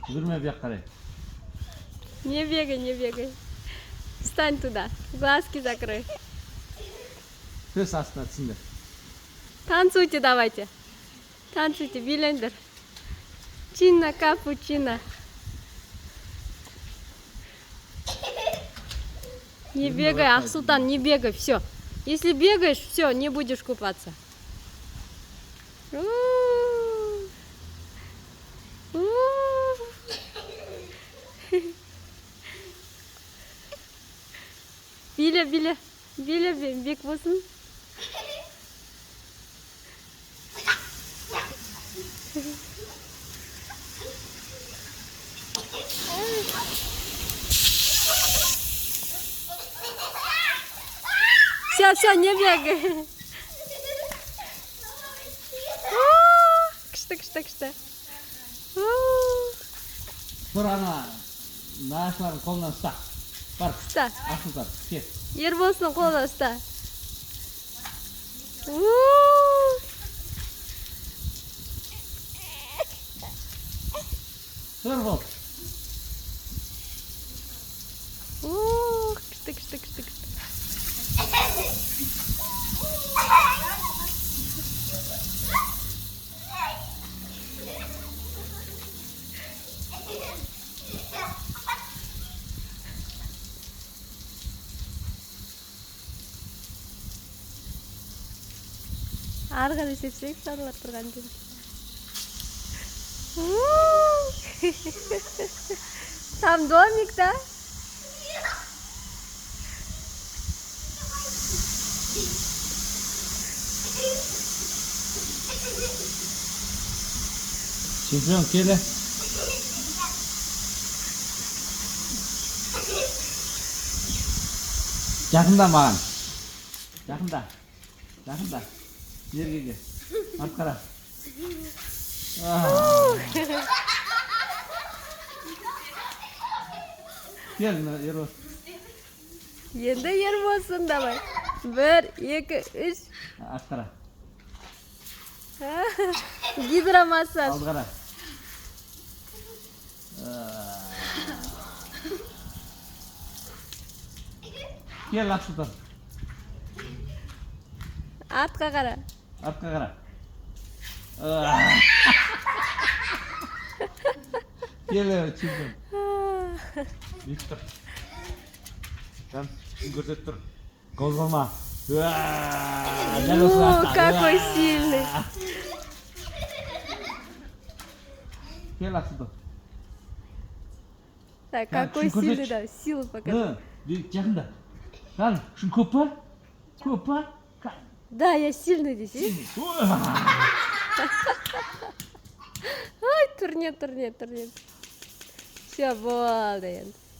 Жүрме бияқ қарай. Не бегай, не бегай. Встань туда. Глазки закрой. Төс астына түсіңдер. Танцуйте давайте. Танцуйте, билендер. Чинна, капучино. Не бегай, Ахсултан, не бегай, все. Если бегаешь, все, не будешь купаться. Биле, биле, биле, бек болсын. Все, не бегай. Кышты. Тұр ана, нағашылардың қолынан ұста. Бар, Ұста. Ахсултан, кет. Ерболсың қолына ұста. Тұр бол. Кышты. Ары қарай сепсек сарылар тұрған жер. Там домик, да? Чемпион, келі. Жақында маған. Жақында. Жерге. Артқара. Кел, Ербол. Енді Ерболсың давай. 1, 2, 3. Артқара. Гидромассаж. Алдығара. Кел, Ахсултан. Артқа қара. Артқа қара. Кел, чемпион. Бүйіп тұр. Там, көрсет тұр. Қозғалма. Какой сильный. Кел, Ахсултан. Так, какой сильный, да, силу покажи. Жақында. Қан, шын көп па? Көп па? Да, я сильный здесь, видишь? Ай, турнет. Все, болды енді.